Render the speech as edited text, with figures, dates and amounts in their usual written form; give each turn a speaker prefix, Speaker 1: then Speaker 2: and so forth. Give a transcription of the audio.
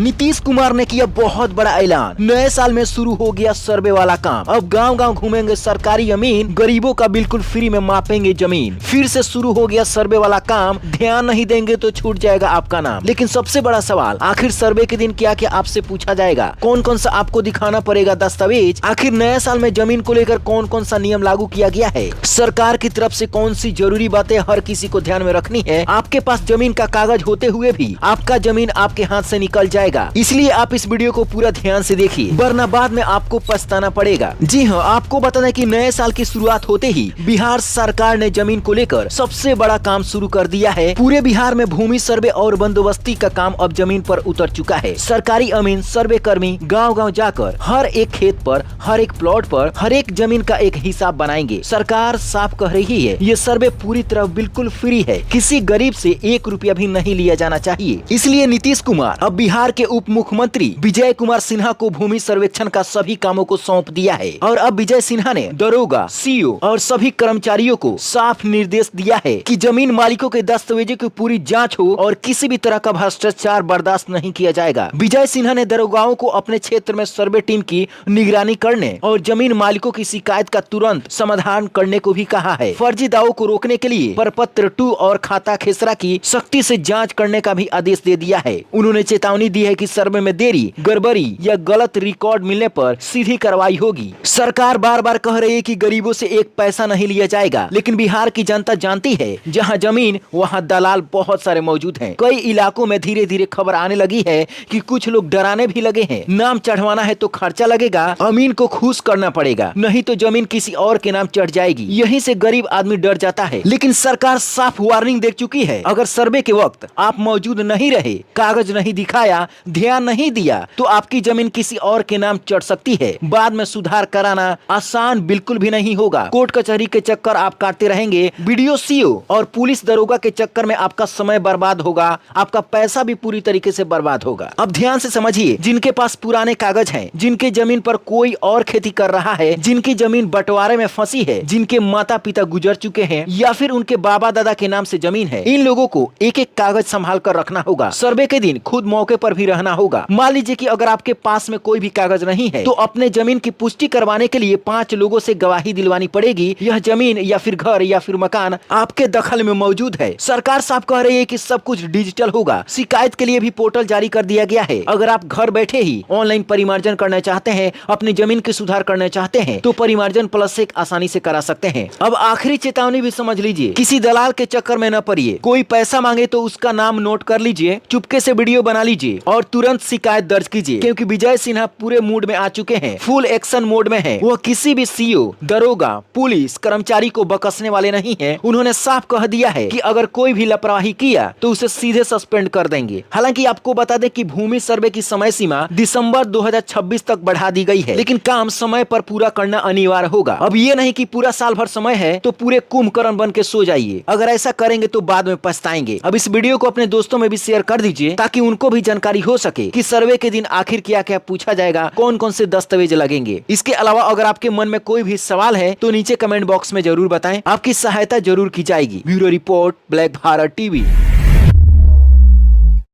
Speaker 1: नीतीश कुमार ने किया बहुत बड़ा ऐलान। नए साल में शुरू हो गया सर्वे वाला काम। अब गांव गांव घूमेंगे सरकारी अमीन, गरीबों का बिल्कुल फ्री में मापेंगे जमीन। फिर से शुरू हो गया सर्वे वाला काम। ध्यान नहीं देंगे तो छूट जाएगा आपका नाम। लेकिन सबसे बड़ा सवाल, आखिर सर्वे के दिन क्या क्या आपसे पूछा जाएगा? कौन कौन सा आपको दिखाना पड़ेगा दस्तावेज? आखिर नए साल में जमीन को लेकर कौन कौन सा नियम लागू किया गया है? सरकार की तरफ से कौन सी जरूरी बातें हर किसी को ध्यान में रखनी है? आपके पास जमीन का कागज होते हुए भी आपका जमीन आपके हाथ से निकल जाएगा। इसलिए आप इस वीडियो को पूरा ध्यान से देखिए, वरना बाद में आपको पछताना पड़ेगा। जी हाँ, आपको बता दें कि नए साल की शुरुआत होते ही बिहार सरकार ने जमीन को लेकर सबसे बड़ा काम शुरू कर दिया है। पूरे बिहार में भूमि सर्वे और बंदोबस्ती का काम अब जमीन पर उतर चुका है। सरकारी अमीन, सर्वे कर्मी गाँव गाँव जाकर हर एक खेत पर, हर एक प्लॉट पर, हर एक जमीन का एक हिसाब बनाएंगे। सरकार साफ कह रही है, ये सर्वे पूरी तरह बिल्कुल फ्री है। किसी गरीब से 1 रुपया भी नहीं लिया जाना चाहिए। इसलिए नीतीश कुमार अब बिहार के उप मुख्यमंत्री विजय कुमार सिन्हा को भूमि सर्वेक्षण का सभी कामों को सौंप दिया है। और अब विजय सिन्हा ने दरोगा, सीओ और सभी कर्मचारियों को साफ निर्देश दिया है कि जमीन मालिकों के दस्तावेजों की पूरी जांच हो और किसी भी तरह का भ्रष्टाचार बर्दाश्त नहीं किया जाएगा। विजय सिन्हा ने दरोगाओं को अपने क्षेत्र में सर्वे टीम की निगरानी करने और जमीन मालिकों की शिकायत का तुरंत समाधान करने को भी कहा है। फर्जी दावों को रोकने के लिए प्रपत्र 2 और खाता खेसरा की सख्ती से जांच करने का भी आदेश दे दिया है। उन्होंने चेतावनी दी है कि सर्वे में देरी, गड़बड़ी या गलत रिकॉर्ड मिलने पर सीधी कार्रवाई होगी। सरकार बार बार कह रही है कि गरीबों से एक पैसा नहीं लिया जाएगा, लेकिन बिहार की जनता जानती है, जहां जमीन वहां दलाल बहुत सारे मौजूद हैं। कई इलाकों में धीरे धीरे खबर आने लगी है कि कुछ लोग डराने भी लगे हैं। नाम चढ़वाना है तो खर्चा लगेगा, अमीन को खुश करना पड़ेगा, नहीं तो जमीन किसी और के नाम चढ़ जाएगी। यहीं से गरीब आदमी डर जाता है। लेकिन सरकार साफ वार्निंग दे चुकी है, अगर सर्वे के वक्त आप मौजूद नहीं रहे, कागज नहीं दिखाया, ध्यान नहीं दिया, तो आपकी जमीन किसी और के नाम चढ़ सकती है। बाद में सुधार कराना आसान बिल्कुल भी नहीं होगा। कोर्ट कचहरी के चक्कर आप काटते रहेंगे। वीडियो, सीओ और पुलिस दरोगा के चक्कर में आपका समय बर्बाद होगा, आपका पैसा भी पूरी तरीके से बर्बाद होगा। अब ध्यान से समझिए, जिनके पास पुराने कागज हैं, जिनके जमीन पर कोई और खेती कर रहा है, जिनकी जमीन बंटवारे में फंसी है, जिनके माता पिता गुजर चुके हैं या फिर उनके बाबा दादा के नाम से जमीन है, इन लोगों को एक एक कागज संभाल कर रखना होगा। सर्वे के दिन खुद मौके पर भी रहना होगा। मान लीजिए कि अगर आपके पास में कोई भी कागज नहीं है, तो अपने जमीन की पुष्टि करवाने के लिए 5 लोगों से गवाही दिलवानी पड़ेगी। यह जमीन या फिर घर या फिर मकान आपके दखल में मौजूद है। सरकार साफ कह रही है कि सब कुछ डिजिटल होगा। शिकायत के लिए भी पोर्टल जारी कर दिया गया है। अगर आप घर बैठे ही ऑनलाइन परिमार्जन करना चाहते हैं, अपनी जमीन की सुधार करना चाहते हैं, तो परिमार्जन प्लस से आसानी से करा सकते हैं। अब आखिरी चेतावनी भी समझ लीजिए, किसी दलाल के चक्कर में न पड़िए। कोई पैसा मांगे तो उसका नाम नोट कर लीजिए, चुपके से वीडियो बना लीजिए और तुरंत शिकायत दर्ज कीजिए, क्योंकि विजय सिन्हा पूरे मूड में आ चुके हैं, फुल एक्शन मोड में है। वह किसी भी सीओ, दरोगा, पुलिस कर्मचारी को बकसने वाले नहीं है। उन्होंने साफ कह दिया है कि अगर कोई भी लापरवाही किया तो उसे सीधे सस्पेंड कर देंगे। हालांकि आपको बता दें कि भूमि सर्वे की समय सीमा दिसंबर 2026 तक बढ़ा दी गई है, लेकिन काम समय पर पूरा करना अनिवार्य होगा। अब ये नहीं कि पूरा साल भर समय है तो पूरे कुंभकर्ण बन के सो जाइए। अगर ऐसा करेंगे तो बाद में पछताएंगे। अब इस वीडियो को अपने दोस्तों में भी शेयर कर दीजिए, ताकि उनको भी जानकारी हो सके कि सर्वे के दिन आखिर क्या क्या पूछा जाएगा, कौन कौन से दस्तावेज लगेंगे। इसके अलावा अगर आपके मन में कोई भी सवाल है तो नीचे कमेंट बॉक्स में जरूर बताएं, आपकी सहायता जरूर की जाएगी। Bureau report, black Bharat TV.